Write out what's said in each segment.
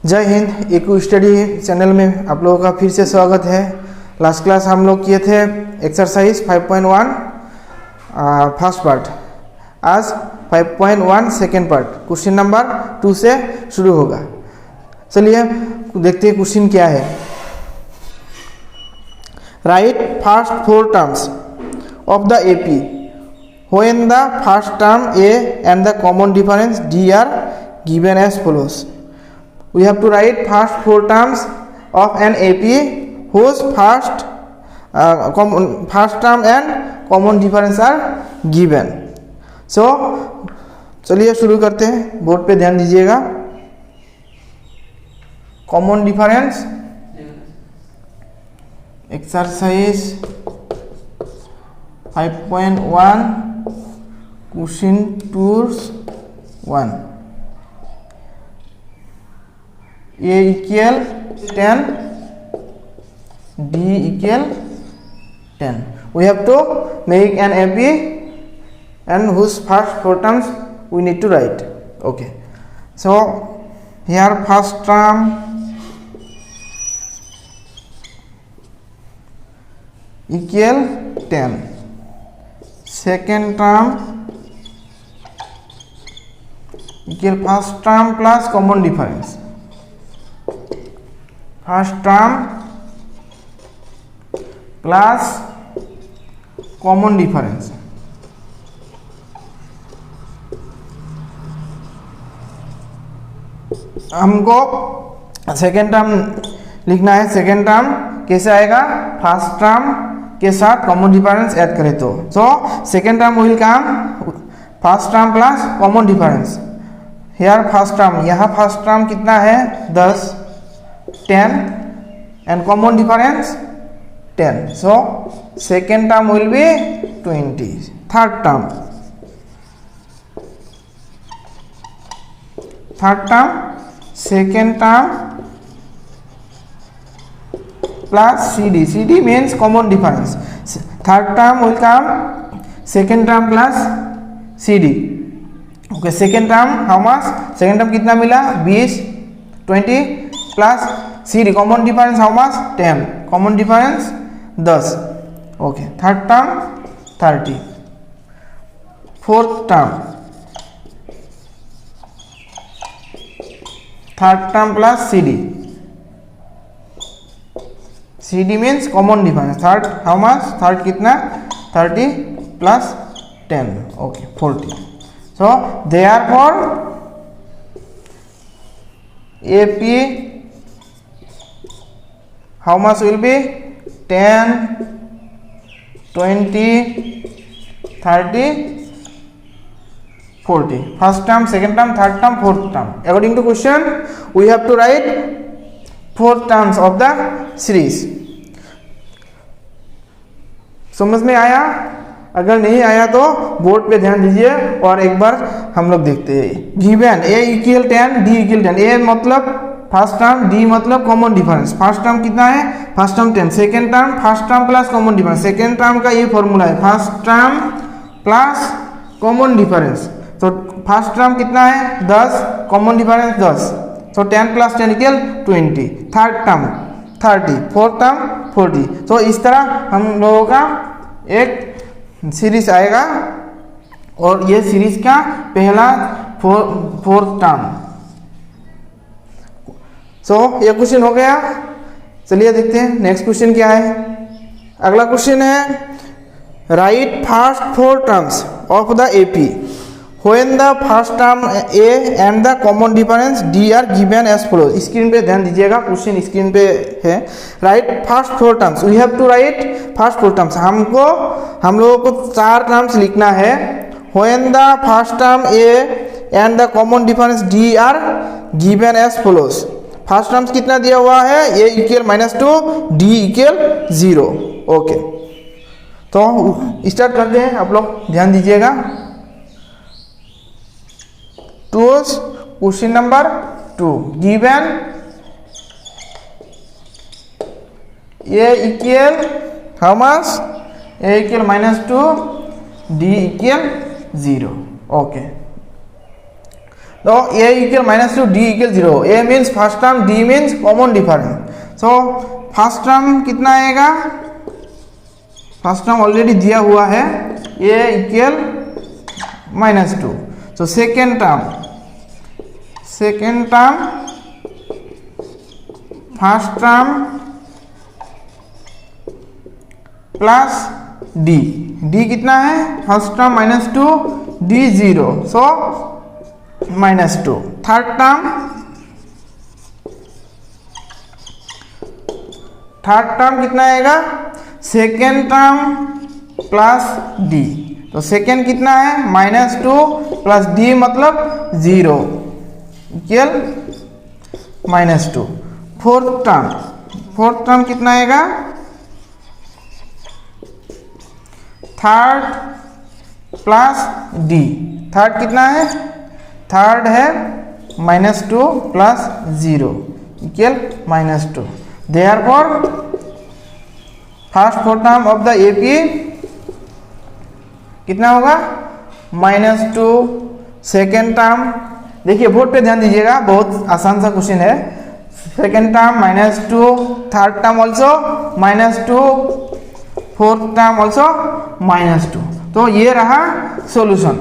जय Hind. Eco study channel में आप लोगों का फिर से स्वागत है। लास्ट क्लास हम लोग किए थे एक्सरसाइज 5.1 फर्स्ट पार्ट। आज 5.1 सेकेंड पार्ट क्वेश्चन नंबर 2 से शुरू होगा। चलिए देखते हैं क्वेश्चन क्या है। Right first 4 terms of the AP when the first term A and the common difference D are given as follows. We have to write first 4 terms of an AP whose first term and common difference are given. So चलिए शुरू करते हैं। Board पे ध्यान दीजिएगा। Common difference exercise 5.1 question 2 1 A equal 10, D equal 10. We have to make an AP and whose first 4 terms we need to write. Okay. So here first term equal 10. Second term equal first term plus common difference. First term plus common difference. हमको second term लिखना है। Second term कैसे आएगा? First term के साथ common difference add करें तो second term will come first term plus common difference. Here first term, यहाँ फर्स्ट टर्म कितना है? 10 10 and common difference 10. So second term will be 20. Third term second term plus CD means common difference. Third term will come second term plus CD. Okay, second term how much? Second term कितना मिला? 20 20 plus CD common difference how much? 10 common difference 10. Okay, third term 30. Fourth term third term plus CD means common difference. Third how much? Third कितना? 30 plus 10. Okay, 40. So therefore AP how much will be? 10 20 30 40. First term, second term, third term, fourth term. According to question we have to write 4 terms of the series. समझ में आया? अगर नहीं आया तो board पे ध्यान दीजिए और एक बार हम लोग देखते हैं। Given A equal 10, D equal 10। A मतलब फर्स्ट टर्म, D मतलब कॉमन डिफरेंस। फर्स्ट टर्म कितना है? First term 10। Second term first term plus common difference. Second term का ये फॉर्मूला है, first term plus common difference. तो फर्स्ट टर्म कितना है? 10, कॉमन डिफरेंस 10। तो 10 plus 10 equal 20। Third term 30, fourth term 40। तो इस तरह हम लोगों का एक सीरीज आएगा और ये सीरीज का पहला फोर्थ टर्म। सो ये क्वेश्चन हो गया। चलिए देखते हैं नेक्स्ट क्वेश्चन क्या है। अगला क्वेश्चन है right first 4 terms of the AP when the first term A and the common difference D are given as follows. Screen पे ध्यान दीजिएगा, क्वेश्चन स्क्रीन पे है। Right first 4 terms, we have to write first 4 terms. हम लोगों को 4 terms लिखना है। When the first term A and the common difference D are given as follows. First terms कितना दिया हुआ है? a equal -2, d equal 0। Okay, तो स्टार्ट करते हैं। आप लोग ध्यान दीजिएगा। Question number 2 given a equal how much? a equal -2, d equal 0। Okay, तो a equal -2, d equal 0. a means first term, d means common difference. So first term कितना आएगा? फर्स्ट टर्म ऑलरेडी दिया हुआ है, a equal -2. So second term first term plus d कितना है? First term -2, d 0, सो -2. Third term कितना आएगा? Second term plus d. तो सेकेंड कितना है? -2 प्लस d मतलब 0 इक्वल -2. फोर्थ टर्म कितना आएगा? Third plus d. थर्ड कितना है? थर्ड है -2 plus 0 equal -2. Therefore first fourth term of the AP कितना होगा? -2. सेकेंड टर्म, देखिए बोर्ड पे ध्यान दीजिएगा, बहुत आसान सा क्वेश्चन है. Second term -2, third term also -2, fourth term also -2. तो ये रहा सॉल्यूशन.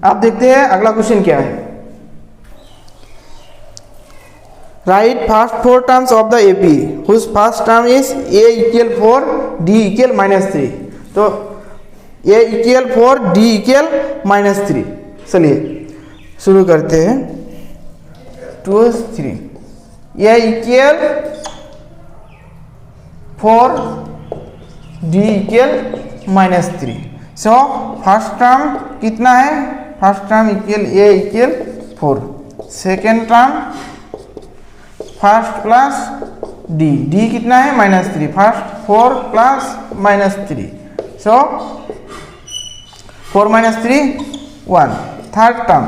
अब देखते हैं अगला क्वेश्चन क्या है. Right first four terms of the AP whose first term is a equal 4, d equal -3. तो a equal 4, d equal -3. चलिए शुरू करते हैं. 2 3 a equal 4, d equal -3. So first term कितना है? First term equal a equal 4. Second term first plus d कितना है? -3. First 4 plus -3, सो 4 -3 1. Third term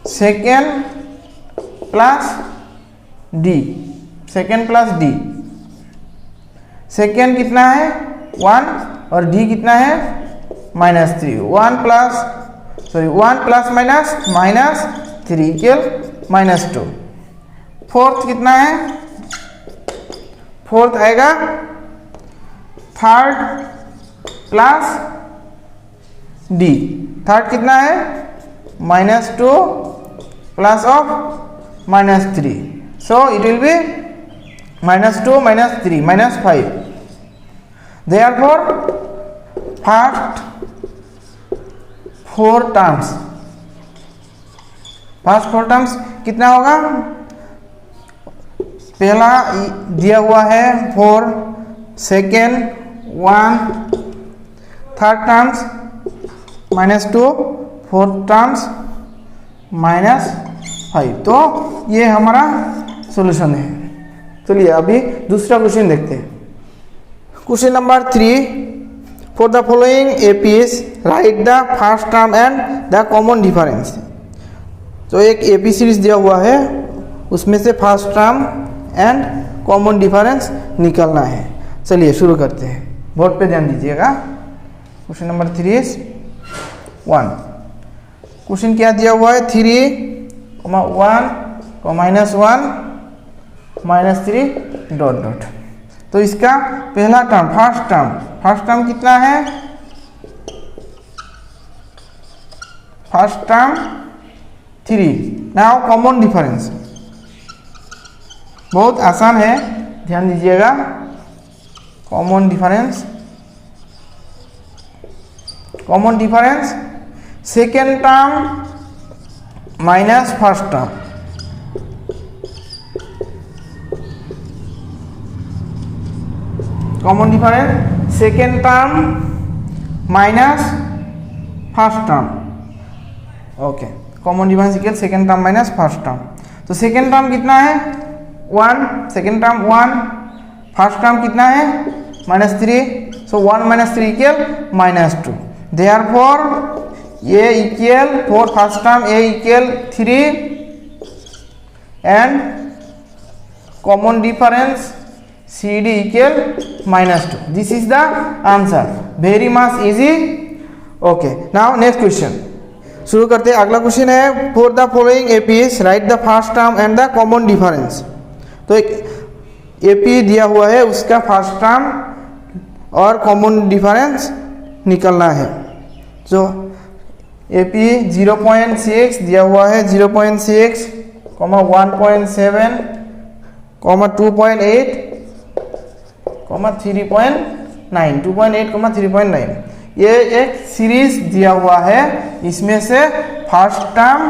second plus d. Second कितना है? 1 और d कितना है? -3. 1 प्लस -3 इक्वल -2. फोर्थ कितना है? फोर्थ आएगा थर्ड प्लस d. थर्ड कितना है? -2 plus of -3, so it will be -2 -3 -5. Therefore first four terms कितना होगा? पहला दिया हुआ है 4, second 1, third terms -2, fourth terms -5. तो ये हमारा सॉल्यूशन है. चलिए अभी दूसरा क्वेश्चन देखते हैं. Question number 3. For the following APs right the first term and the common difference. तो एक AP सीरीज दिया हुआ है, उसमें से first term and common difference निकालना है. चलिए शुरू करते हैं. बोर्ड पे ध्यान दीजिएगा. Question number 3 is 1. क्वेश्चन क्या दिया हुआ है? 3, 1, -1, -3 ... तो इसका पहला टर्म फर्स्ट टर्म कितना है? First term 3. Now common difference, बहुत आसान है, ध्यान दीजिएगा. Common difference second term minus first term. Common difference second term minus first term. Okay, common difference equal second term minus first term. तो second term कितना है? 1. Second term 1. फर्स्ट टर्म कितना है? -3. सो 1 - 3 equal -2. Therefore a equal for first term a equal 3 and common difference CD equal -2. This is the answer. Very much easy. Okay. Now next question. शुरू करते हैं। अगला question है for the following APs right the first term and the common difference. तो एक AP दिया हुआ है, उसका फर्स्ट टर्म और कॉमन डिफरेंस निकलना है। जो एपी 0.6 दिया हुआ है, 0.6, 1.7, 2.8, 3.9, 2.8, 3.9। ये एक सीरीज दिया हुआ है, इसमें से फर्स्ट टर्म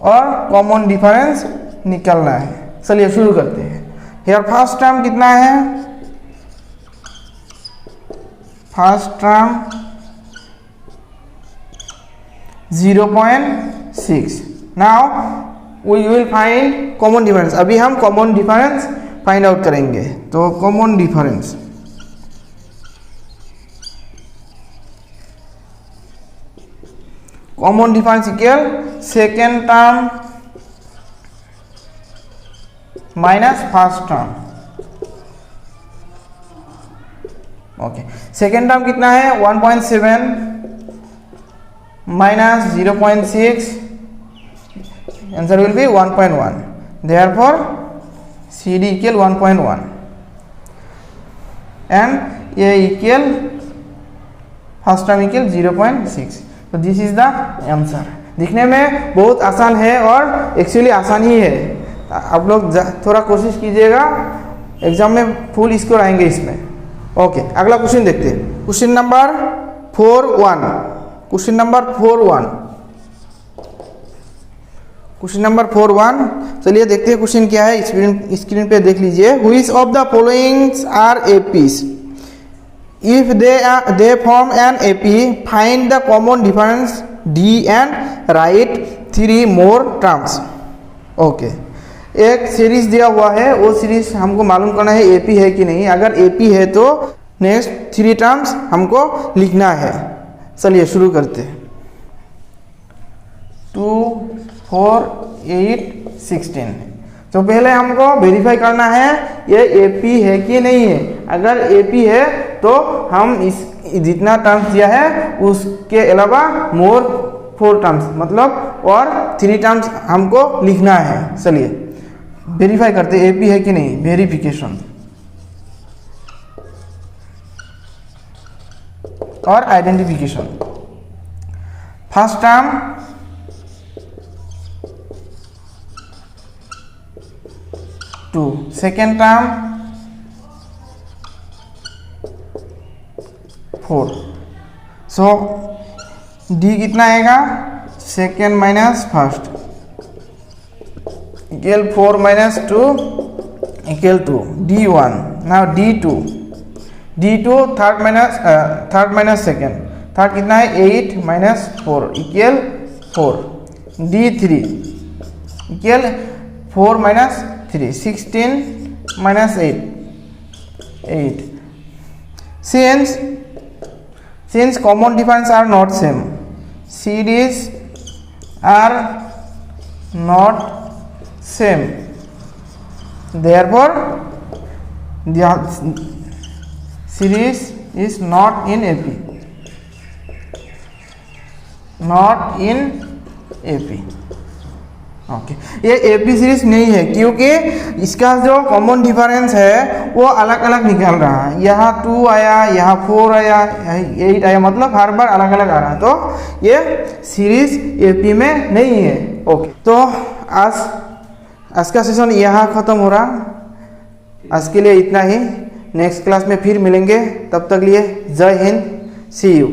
और कॉमन डिफरेंस निकलना है। चलिए शुरू करते हैं। यार फर्स्ट टर्म कितना है? First term 0.6। Now we will find common difference. अभी हम कॉमन डिफरेंस फाइंड आउट करेंगे। तो common difference equal second term minus first term. Okay, second term कितना है? 1.7 minus 0.6, answer will be 1.1। Therefore CD equal 1.1 and ये equal first term equal 0.6। तो this is the answer. दिखने में बहुत आसान है और एक्चुअली आसान ही है। आप लोग थोड़ा कोशिश कीजिएगा, एग्जाम में फुल स्कोर आएंगे इसमें। ओके, अगला क्वेश्चन देखते हैं। Question number 4.1। Question number 4.1। चलिए देखते हैं क्वेश्चन क्या है। स्क्रीन पे देख लीजिए। Which of the followings are APs? If they form an AP find the common difference D and write 3 more terms. Okay, एक सीरीज दिया हुआ है, वो सीरीज हमको मालूम करना है एपी है कि नहीं। अगर एपी है तो नेक्स्ट 3 टर्म्स हमको लिखना है। चलिए शुरू करते हैं। 2, 4, 8, 16। तो पहले हमको वेरीफाई करना है ये एपी है कि नहीं है। अगर एपी है तो हम इस जितना टर्म्स दिया है उसके अलावा मोर 4 टर्म्स मतलब और 3 टर्म्स हमको लिखना है। चलिए वेरीफाई करते हैं एपी है कि नहीं। वेरिफिकेशन और identification. First term 2, second term 4। सो डी कितना आएगा? Second minus first equal 4 minus 2 equal 2। D1 now D2 third minus second. Third कितना है? 8 minus 4 equal 4। D3 equal 4 minus 3, 16 minus 8। Since common difference are not same, series are not same, therefore the series is not in AP. Not in AP. Okay, ये AP series नहीं है क्योंकि इसका जो common difference है वो अलग अलग निकल रहा है। यहाँ 2 आया, यहाँ 4 आया, 8 आया, मतलब हर बार अलग अलग आ रहा है। तो ये सीरीज एपी में नहीं है। ओके, तो आज का सेशन यहाँ ख़त्म हो रहा। आज के लिए इतना ही। नेक्स्ट क्लास में फिर मिलेंगे, तब तक लिए जय हिंद, सी यू।